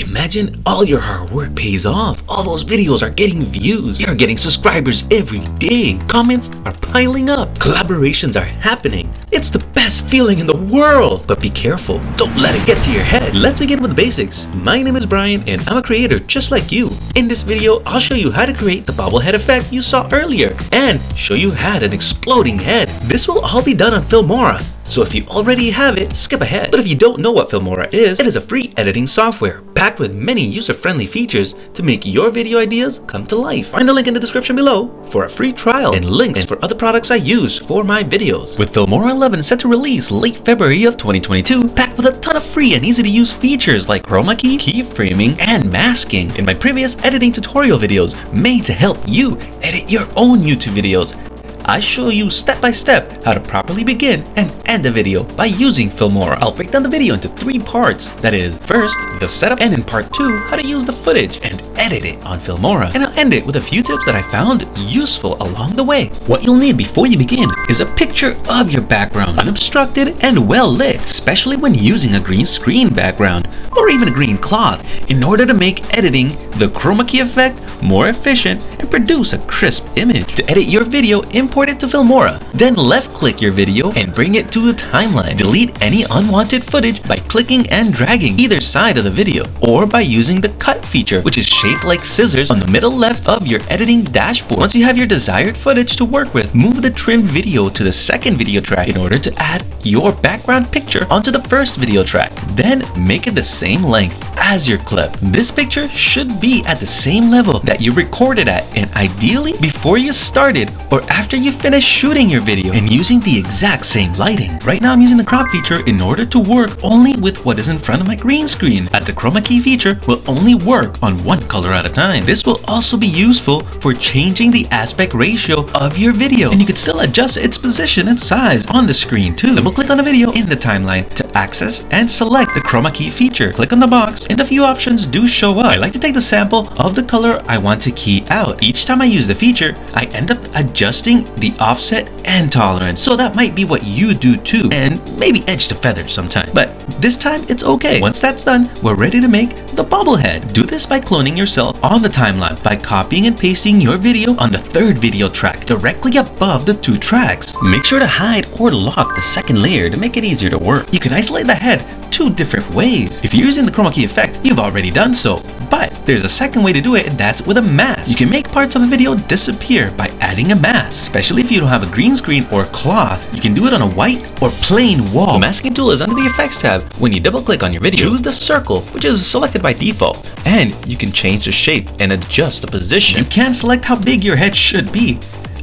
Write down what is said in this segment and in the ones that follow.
Imagine all your hard work pays off. All those videos are getting views. You're getting subscribers every day. Comments are piling up. Collaborations are happening. It's the best feeling in the world. But be careful. Don't let it get to your head. Let's begin with the basics. My name is Brian and I'm a creator just like you. In this video, I'll show you how to create the bobblehead effect you saw earlier and show you how to an exploding head. This will all be done on Filmora. So if you already have it, skip ahead. But if you don't know what Filmora is, it is a free editing software packed with many user-friendly features to make your video ideas come to life. Find the link in the description below for a free trial and links for other products I use for my videos. With Filmora 11 set to release late February of 2022, packed with a ton of free and easy to use features like chroma key, keyframing, and masking. In my previous editing tutorial videos made to help you edit your own YouTube videos, I show you step by step how to properly begin and end a video by using Filmora. I'll break down the video into 3 parts. That is, first, the setup, and in part 2, how to use the footage and edit it on Filmora. And I'll end it with a few tips that I found useful along the way. What you'll need before you begin is a picture of your background, unobstructed and well lit, especially when using a green screen background or even a green cloth, in order to make editing the chroma key effect more efficient and produce a crisp image. To edit your video, import it to Filmora, then left-click your video and bring it to the timeline. Delete any unwanted footage by clicking and dragging either side of the video, or by using the cut feature, which is shaped like scissors on the middle left of your editing dashboard. Once you have your desired footage to work with, move the trimmed video to the second video track in order to add your background picture onto the first video track. Then make it the same length as your clip. This picture should be at the same level that you recorded at, and ideally before you started or after you finish shooting your video, and using the exact same lighting. Right now I'm using the crop feature in order to work only with what is in front of my green screen, as the chroma key feature will only work on one color at a time. This will also be useful for changing the aspect ratio of your video, and you can still adjust its position and size on the screen too. Double click on the video in the timeline to access and select the chroma key feature. Click on the box and a few options do show up. I like to take the sample of the color I want to key out. Each time I use the feature, I end up adjusting the offset and tolerance. So that might be what you do too, and maybe edge to feather sometime. But this time it's okay. Once that's done, we're ready to make the bobblehead. Do this by cloning yourself on the timeline by copying and pasting your video on the third video track directly above the 2 tracks. Make sure to hide or lock the second layer to make it easier to work. You can isolate the head 2 different ways. If you're using the chroma key effect, you've already done so. But there's a second way to do it, and that's with a mask. You can make parts of a video disappear by adding a mask, especially if you don't have a green screen or cloth. You can do it on a white or plain wall. The masking tool is under the effects tab. When you double click on your video, choose the circle, which is selected by default, and you can change the shape and adjust the position. You can select how big your head should be.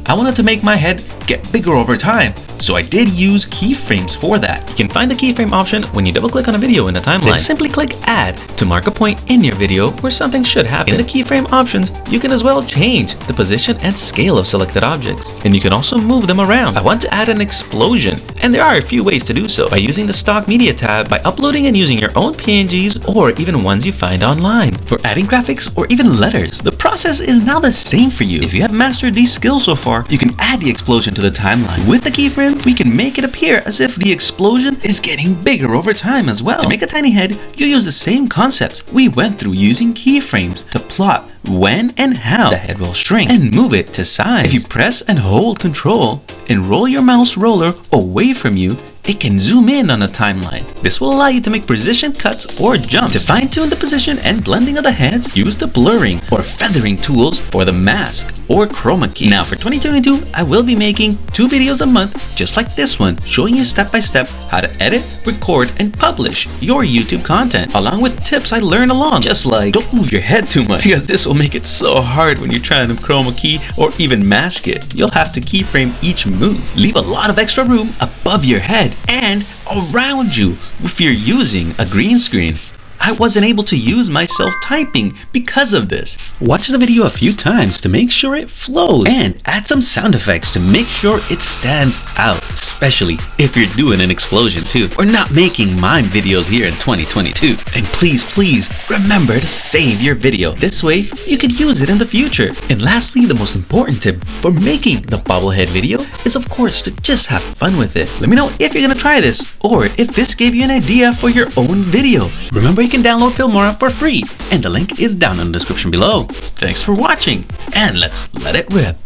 I wanted to make my head get bigger over time, so I did use keyframes for that. You can find the keyframe option when you double click on a video in the timeline. Then simply click add to mark a point in your video where something should happen. In the keyframe options, you can as well change the position and scale of selected objects, and you can also move them around. I want to add an explosion, and there are a few ways to do so: by using the stock media tab, by uploading and using your own PNGs, or even ones you find online. For adding graphics or even letters, the process is now the same for you. If you have mastered these skills so far, you can add the explosion to the timeline. With the keyframes, we can make it appear as if the explosion is getting bigger over time as well. To make a tiny head, you use the same concepts we went through using keyframes to plot when and how the head will shrink and move it to size. If you press and hold Control and roll your mouse roller away from you, it can zoom in on the timeline. This will allow you to make precision cuts or jumps. To fine-tune the position and blending of the heads, use the blurring or feathering tools for the mask or chroma key. Now for 2022, I will be making 2 videos a month just like this one, showing you step by step how to edit, record, and publish your YouTube content, along with tips I learned along, just like don't move your head too much, because this will make it so hard when you're trying to chroma key or even mask it. You'll have to keyframe each move. Leave a lot of extra room above your head and around you if you're using a green screen. I wasn't able to use myself typing because of this. Watch the video a few times to make sure it flows, and add some sound effects to make sure it stands out, especially if you're doing an explosion too. We're not making mime videos here in 2022. And please remember to save your video. This way you could use it in the future. And lastly, the most important tip for making the bobblehead video is of course to just have fun with it. Let me know if you're gonna try this, or if this gave you an idea for your own video. Remember, you can download Filmora for free, and the link is down in the description below. Thanks for watching, and let's let it rip.